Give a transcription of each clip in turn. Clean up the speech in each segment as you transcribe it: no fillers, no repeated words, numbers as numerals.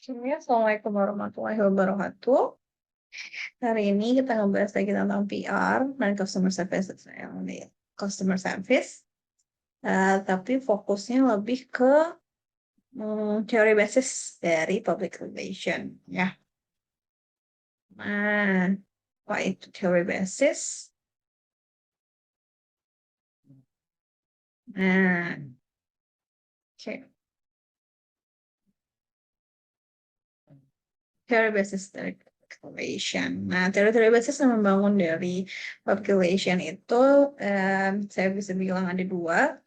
Oke, Assalamualaikum warahmatullahi wabarakatuh. Hari ini kita ngebahas lagi tentang PR dan customer service. Tapi fokusnya lebih ke teori basis dari public relation, ya. Nah, apa itu teori basis? Nah, oke. Teori basis dari population. Nah, teori-teori basis yang membangun dari population itu saya bisa bilang ada dua.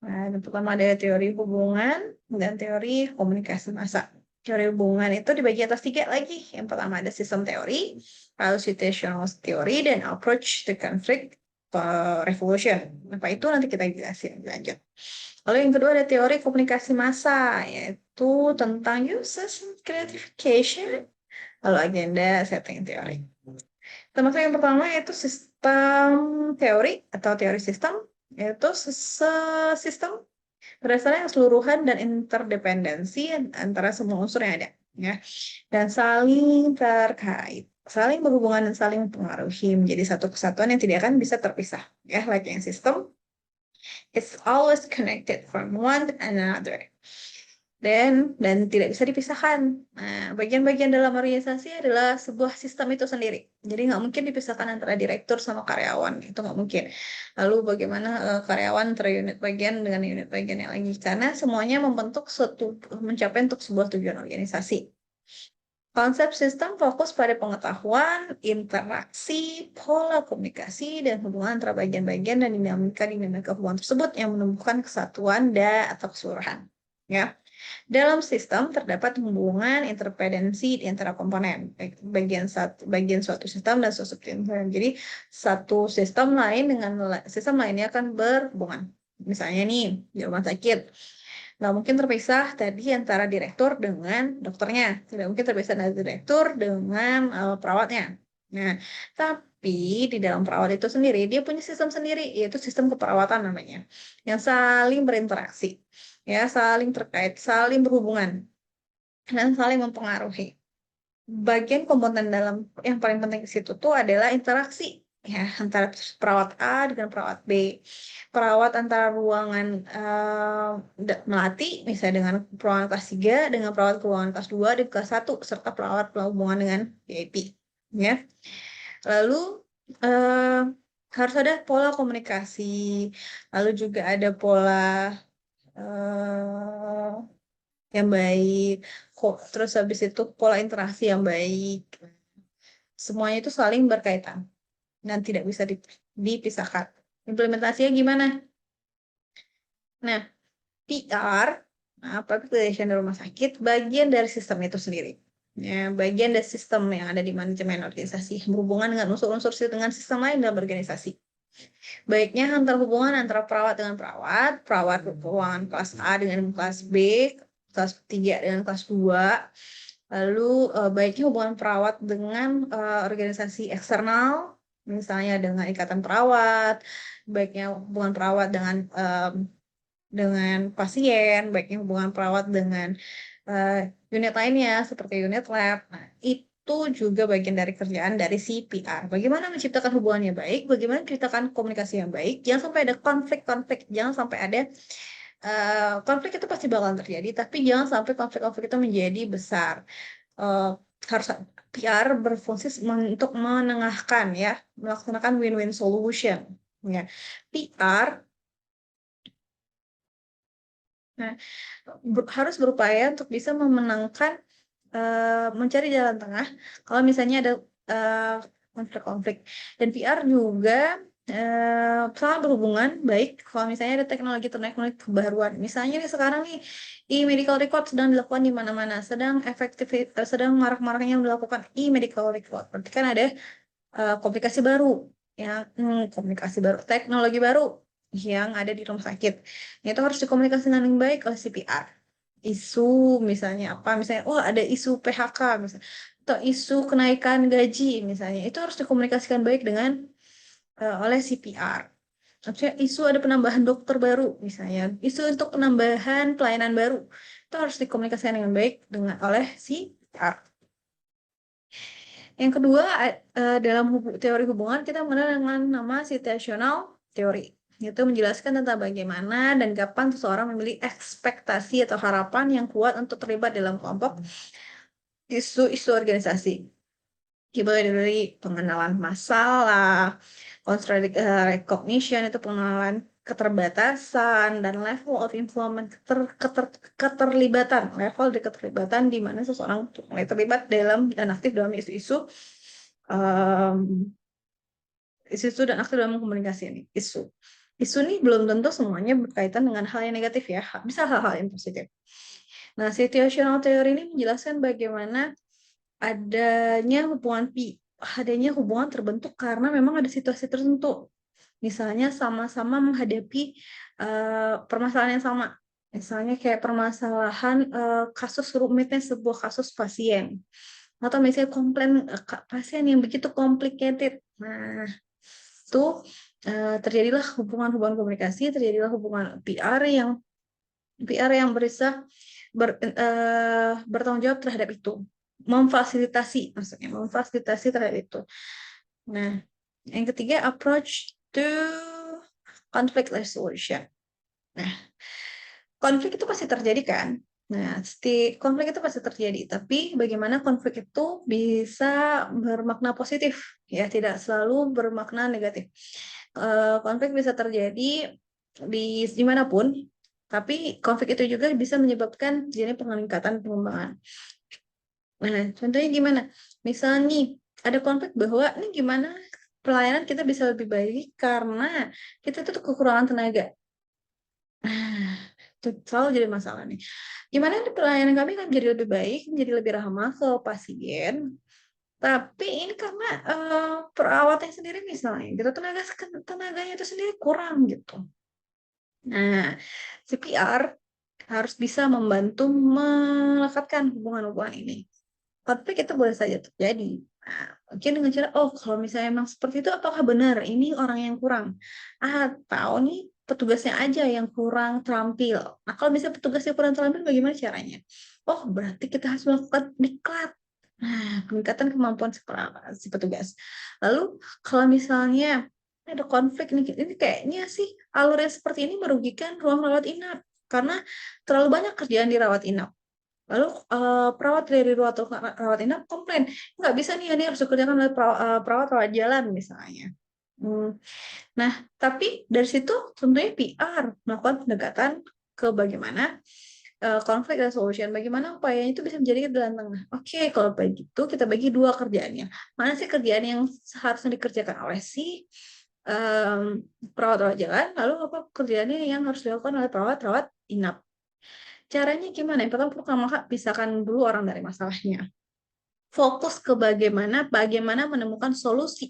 Nah, yang pertama ada teori hubungan dan teori komunikasi massa. Teori hubungan itu dibagi atas tiga lagi. Yang pertama ada sistem teori, lalu situational theory, dan approach to conflict resolution. Apa itu nanti kita jelasin lanjut. Lalu yang kedua ada teori komunikasi massa, yaitu tentang uses and gratification, lalu agenda setting teori. Termasuk yang pertama yaitu sistem teori atau teori sistem, yaitu sistem berdasarkan keseluruhan dan interdependensi antara semua unsur yang ada, ya, dan saling terkait, saling berhubungan dan saling mempengaruhi menjadi satu kesatuan yang tidak akan bisa terpisah, ya, like yang sistem, it's always connected from one another. Dan tidak bisa dipisahkan. Nah, bagian-bagian dalam organisasi adalah sebuah sistem itu sendiri. Jadi nggak mungkin dipisahkan antara direktur sama karyawan, itu nggak mungkin. Lalu bagaimana karyawan antara unit bagian dengan unit bagian yang lagi, karena semuanya mencapai untuk sebuah tujuan organisasi. Konsep sistem fokus pada pengetahuan, interaksi, pola komunikasi, dan hubungan antara bagian-bagian dan dinamika hubungan tersebut yang menumbuhkan kesatuan atau keseluruhan. Ya. Dalam sistem terdapat hubungan interdependensi di antara komponen, bagian suatu sistem dan suatu sistem. Jadi satu sistem lain dengan sistem lainnya akan berhubungan. Misalnya nih di rumah sakit, nggak mungkin terpisah tadi antara direktur dengan dokternya, tidak mungkin terpisah antara direktur dengan perawatnya. Nah, tapi di dalam perawat itu sendiri dia punya sistem sendiri, yaitu sistem keperawatan namanya, yang saling berinteraksi, ya, saling terkait, saling berhubungan, dan saling mempengaruhi. Bagian komponen dalam yang paling penting di situ tuh adalah interaksi, ya, antara perawat A dengan perawat B, perawat antara ruangan melati misalnya dengan perawat kelas 3 dengan perawat ruangan kelas 2 di kelas 1 serta perawat hubungan dengan VIP, ya. Lalu uh, harus ada pola komunikasi, lalu juga ada pola uh, yang baik, kok terus habis itu pola interaksi yang baik. Semuanya itu saling berkaitan dan tidak bisa dipisahkan. Implementasinya gimana? Nah, PR, public relation di rumah sakit, bagian dari sistem itu sendiri. Ya, bagian dari sistem yang ada di manajemen organisasi, berhubungan dengan unsur-unsur dengan sistem lain dalam organisasi. Baiknya antar hubungan antara perawat dengan perawat, perawat ruangan kelas A dengan kelas B, kelas 3 dengan kelas 2. Lalu baiknya hubungan perawat dengan organisasi eksternal, misalnya dengan ikatan perawat, baiknya hubungan perawat dengan pasien, baiknya hubungan perawat dengan unit lainnya seperti unit lab. Nah, itu juga bagian dari kerjaan dari CPR. Bagaimana menciptakan hubungan yang baik, bagaimana menciptakan komunikasi yang baik, jangan sampai ada konflik-konflik, jangan sampai ada konflik itu pasti bakalan terjadi, tapi jangan sampai konflik-konflik itu menjadi besar. Harus PR berfungsi untuk menengahkan, ya, melaksanakan win-win solution, ya. PR Nah, harus berupaya untuk bisa memenangkan, mencari jalan tengah kalau misalnya ada konflik-konflik. Dan PR juga sangat berhubungan baik kalau misalnya ada teknologi kebaruan. Misalnya nih sekarang nih e-medical record sedang dilakukan di mana-mana, sedang marak-maraknya melakukan e-medical record. Berarti kan ada komunikasi baru, ya, komunikasi baru, teknologi baru yang ada di rumah sakit. Itu harus dikomunikasikan dengan baik oleh CPR. Isu misalnya apa, misalnya, oh ada isu PHK misalnya, atau isu kenaikan gaji misalnya, itu harus dikomunikasikan baik dengan oleh CPR. Maksudnya isu ada penambahan dokter baru misalnya, isu untuk penambahan pelayanan baru, itu harus dikomunikasikan dengan baik oleh si PR. Yang kedua, dalam teori hubungan kita mengenal dengan nama situational theory, yaitu menjelaskan tentang bagaimana dan kapan seseorang memiliki ekspektasi atau harapan yang kuat untuk terlibat dalam kelompok isu-isu organisasi. Dimulai dari pengenalan masalah, recognition itu pengenalan keterbatasan, dan level of involvement keterlibatan, level di keterlibatan di mana seseorang mulai terlibat dalam dan aktif dalam isu-isu dan aktif dalam komunikasi ini. Isu ini belum tentu semuanya berkaitan dengan hal yang negatif ya, bisa hal-hal yang positif. Nah, situational theory ini menjelaskan bagaimana adanya hubungan terbentuk karena memang ada situasi tertentu. Misalnya sama-sama menghadapi permasalahan yang sama. Misalnya kayak permasalahan kasus rumitnya sebuah kasus pasien. Atau misalnya komplain pasien yang begitu complicated. Nah, itu terjadilah hubungan komunikasi, terjadilah hubungan PR yang berusaha bertanggung jawab terhadap itu. Memfasilitasi terhadap itu. Nah, yang ketiga, approach to conflict resolution. Nah, konflik itu pasti terjadi kan? Nah, konflik itu pasti terjadi, tapi bagaimana konflik itu bisa bermakna positif, ya, tidak selalu bermakna negatif. Konflik bisa terjadi di dimanapun, tapi konflik itu juga bisa menyebabkan jadi peningkatan pengembangan. Nah, contohnya gimana? Misalnya nih, ada konflik bahwa ini gimana pelayanan kita bisa lebih baik karena kita itu kekurangan tenaga. Nah, itu selalu jadi masalah nih. Gimana nih pelayanan kami kan jadi lebih baik, menjadi lebih ramah ke pasien, tapi ini karena perawatnya sendiri misalnya, gitu tenaganya itu sendiri kurang gitu. Nah, CPR harus bisa membantu melekatkan hubungan-hubungan ini. Konflik itu boleh saja terjadi. Nah, mungkin dengan cara, oh kalau misalnya memang seperti itu, apakah benar ini orang yang kurang? Atau nih petugasnya aja yang kurang terampil. Nah, kalau misalnya petugasnya kurang terampil, bagaimana caranya? Oh, berarti kita harus melakukan diklat. Nah, peningkatan kemampuan si petugas. Lalu, kalau misalnya ada konflik nih, ini kayaknya sih alurnya seperti ini merugikan ruang rawat inap. Karena terlalu banyak kerjaan di rawat inap. Lalu perawat dari rawat inap komplain, nggak bisa nih, ini harus dikerjakan oleh perawat rawat jalan misalnya. Nah, tapi dari situ tentunya PR melakukan pendekatan ke bagaimana konflik resolution, bagaimana upayanya itu bisa menjadi jalan tengah. Oke, kalau begitu kita bagi dua kerjaannya. Mana sih kerjaan yang seharusnya dikerjakan oleh si perawat rawat jalan, lalu apa kerjaannya yang harus dilakukan oleh perawat rawat inap. Caranya gimana? Yang pertama pisahkan dulu orang dari masalahnya. Fokus ke bagaimana menemukan solusi,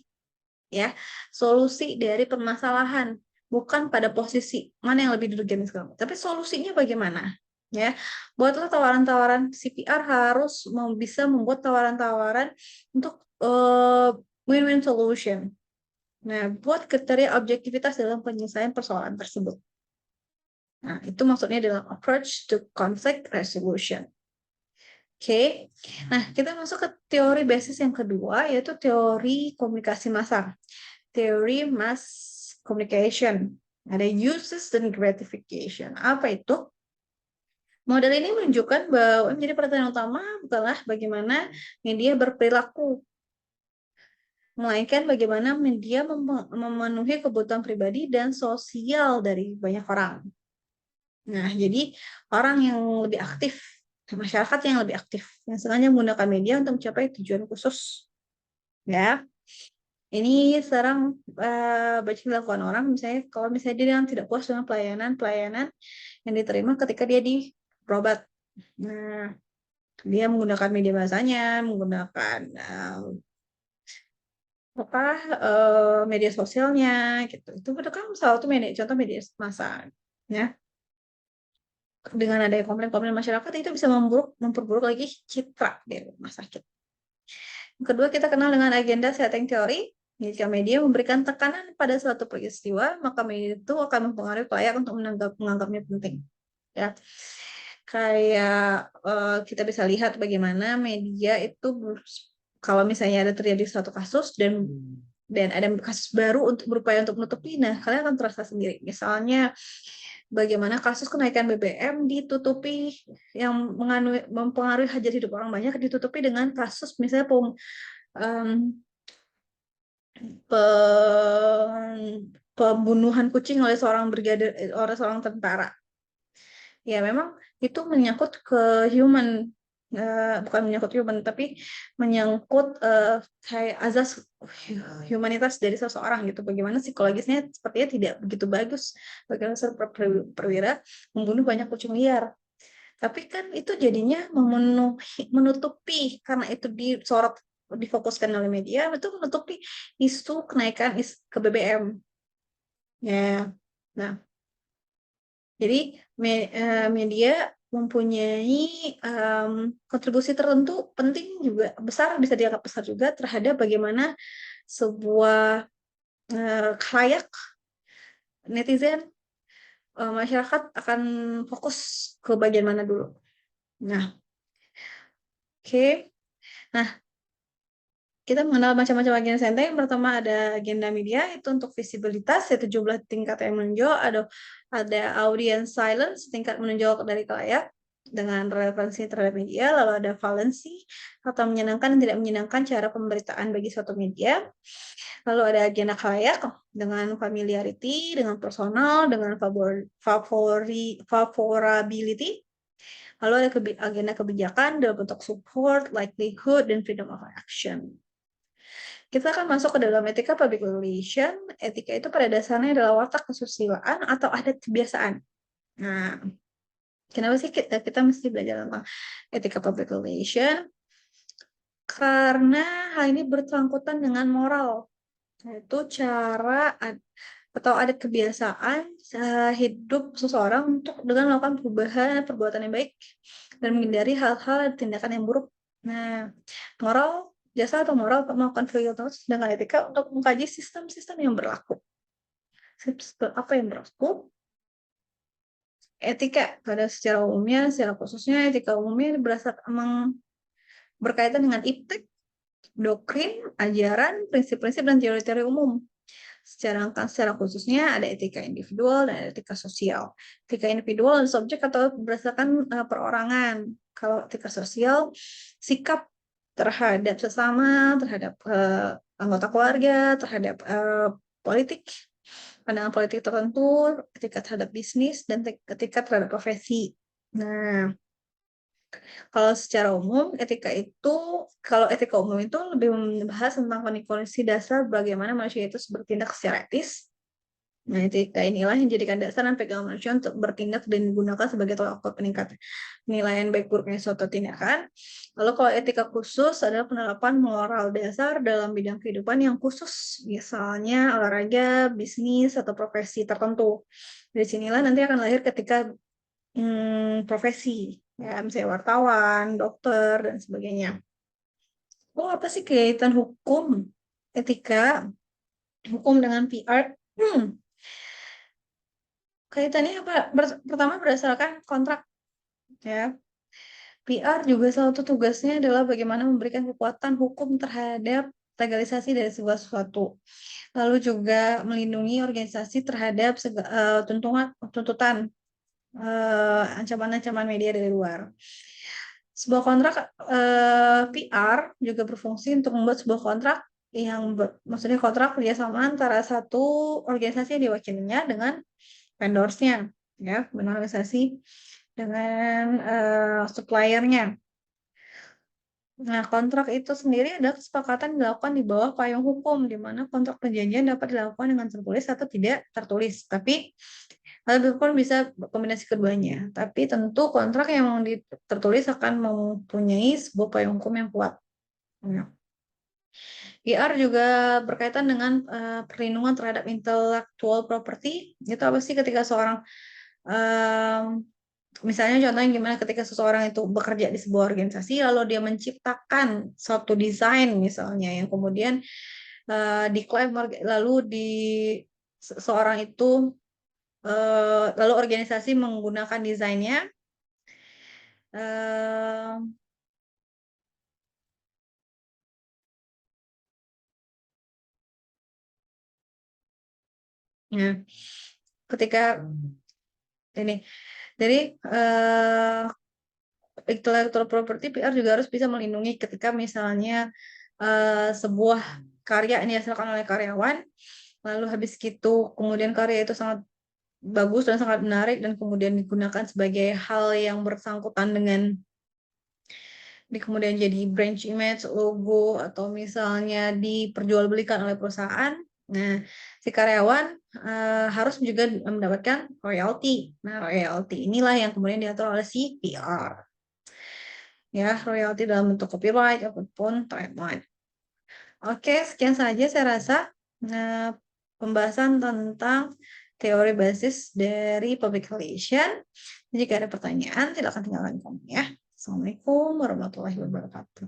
ya, solusi dari permasalahan, bukan pada posisi mana yang lebih urgent sekarang, tapi solusinya bagaimana, ya. Buatlah tawaran-tawaran. CPR harus bisa membuat tawaran-tawaran untuk win-win solution. Nah, buat kriteria objektivitas dalam penyelesaian persoalan tersebut. Nah, itu maksudnya dalam approach to conflict resolution. Oke. Nah, kita masuk ke teori basis yang kedua, yaitu teori komunikasi massal. Teori mass communication. Ada uses dan gratification. Apa itu? Model ini menunjukkan bahwa menjadi pertanyaan utama bukanlah bagaimana media berperilaku, melainkan bagaimana media memenuhi kebutuhan pribadi dan sosial dari banyak orang. Nah, jadi orang yang lebih aktif, masyarakat yang lebih aktif, yang sengaja menggunakan media untuk mencapai tujuan khusus. Ya, ini sekarang banyak dilakukan orang, misalnya kalau misalnya dia yang tidak puas dengan pelayanan yang diterima ketika dia berobat. Nah, dia menggunakan media bahasanya, menggunakan media sosialnya, gitu. Itu kan salah satu contoh media massa, ya. Dengan adanya komplain-komplain masyarakat itu bisa memperburuk lagi citra dari rumah sakit. Yang kedua, kita kenal dengan agenda setting theory. Jika media memberikan tekanan pada suatu peristiwa, maka media itu akan mempengaruhi pelayak untuk menganggapnya penting. Ya. kayak kita bisa lihat bagaimana media itu kalau misalnya ada terjadi suatu kasus dan ada kasus baru untuk berupaya untuk menutupi, nah kalian akan terasa sendiri. Misalnya bagaimana kasus kenaikan BBM ditutupi yang mempengaruhi hajat hidup orang banyak ditutupi dengan kasus misalnya pembunuhan kucing oleh oleh seorang tentara. Ya memang itu menyangkut ke human, bukan menyangkut human tapi menyangkut kayak azas humanitas dari seseorang gitu. Bagaimana psikologisnya sepertinya tidak begitu bagus bagaimana seorang perwira membunuh banyak kucing liar. Tapi kan itu jadinya menutupi karena itu difokuskan oleh media itu menutupi isu kenaikan ke BBM. Ya. Nah, jadi media mempunyai kontribusi tertentu penting juga besar, bisa dianggap besar juga terhadap bagaimana sebuah khalayak netizen masyarakat akan fokus ke bagian mana dulu. Nah, oke. Nah, kita mengenal macam-macam agenda center. Yang pertama ada agenda media, itu untuk visibilitas, yaitu jumlah tingkat yang menonjol. Ada audience silence, tingkat menonjol dari khalayak dengan relevansi terhadap media. Lalu ada valensi, atau menyenangkan dan tidak menyenangkan cara pemberitaan bagi suatu media. Lalu ada agenda khalayak dengan familiarity, dengan personal, dengan favorability. Lalu ada agenda kebijakan dalam bentuk support, likelihood, dan freedom of action. Kita akan masuk ke dalam etika public relation. Etika itu pada dasarnya adalah watak kesusilaan atau adat kebiasaan. Nah, kenapa sih kita mesti belajar tentang etika public relation? Karena hal ini bersangkutan dengan moral, yaitu cara atau adat kebiasaan hidup seseorang untuk dengan melakukan perubahan perbuatan yang baik dan menghindari hal-hal tindakan yang buruk. Nah, moral jasa atau moral untuk melakukan filter dengan etika untuk mengkaji sistem-sistem yang berlaku. Sistem apa yang berlaku? Etika pada secara umumnya, secara khususnya etika umumnya berkaitan dengan iptek, doktrin, ajaran, prinsip-prinsip dan teori-teori umum. Secara khususnya ada etika individual dan ada etika sosial. Etika individual subjek atau berdasarkan perorangan. Kalau etika sosial, sikap terhadap sesama, terhadap anggota keluarga, terhadap politik, pandangan politik tertentu, etika terhadap bisnis, dan etika terhadap profesi. Nah, kalau secara umum, kalau etika umum itu lebih membahas tentang kondisi dasar bagaimana manusia itu bertindak secara etis. Nah, etika inilah yang menjadikan dasar dan pegangan manusia untuk bertindak dan digunakan sebagai tolak ukur peningkatan penilaian baik buruknya suatu tindakan. Lalu kalau etika khusus adalah penerapan moral dasar dalam bidang kehidupan yang khusus, misalnya olahraga, bisnis, atau profesi tertentu. Dari sinilah nanti akan lahir ketika profesi, ya misalnya wartawan, dokter, dan sebagainya. Oh, apa sih kaitan etika, hukum dengan PR? Kaitannya apa? Pertama berdasarkan kontrak, ya. PR juga salah satu tugasnya adalah bagaimana memberikan kekuatan hukum terhadap legalisasi dari segala sesuatu. Lalu juga melindungi organisasi terhadap tuntutan ancaman-ancaman media dari luar. Sebuah kontrak PR juga berfungsi untuk membuat sebuah kontrak maksudnya kontrak kerjasama antara satu organisasi yang diwakilinya dengan vendors-nya, ya, dengan organisasi dengan suppliernya. Nah, kontrak itu sendiri adalah kesepakatan dilakukan di bawah payung hukum, di mana kontrak perjanjian dapat dilakukan dengan tertulis atau tidak tertulis. Tapi lebih pun bisa kombinasi keduanya. Tapi tentu kontrak yang tertulis akan mempunyai sebuah payung hukum yang kuat. Nah, IR juga berkaitan dengan perlindungan terhadap intellectual property. Itu apa sih ketika seorang misalnya contohnya gimana ketika seseorang itu bekerja di sebuah organisasi lalu dia menciptakan suatu desain misalnya yang kemudian diklaim lalu seorang itu lalu organisasi menggunakan desainnya Mmm Nah, ketika ini, jadi, intellectual property PR juga harus bisa melindungi ketika misalnya, sebuah karya ini dihasilkan oleh karyawan, lalu habis gitu kemudian karya itu sangat bagus dan sangat menarik dan kemudian digunakan sebagai hal yang bersangkutan dengan kemudian jadi brand image, logo, atau misalnya diperjualbelikan oleh perusahaan. Nah, si karyawan, harus juga mendapatkan royalti. Nah, royalti inilah yang kemudian diatur oleh si PR, ya, royalti dalam bentuk copyright ataupun trademark. Oke, sekian saja saya rasa, eee, pembahasan tentang teori basis dari public relation. Jika ada pertanyaan, silakan tinggalkan komen ya. Assalamualaikum warahmatullahi wabarakatuh.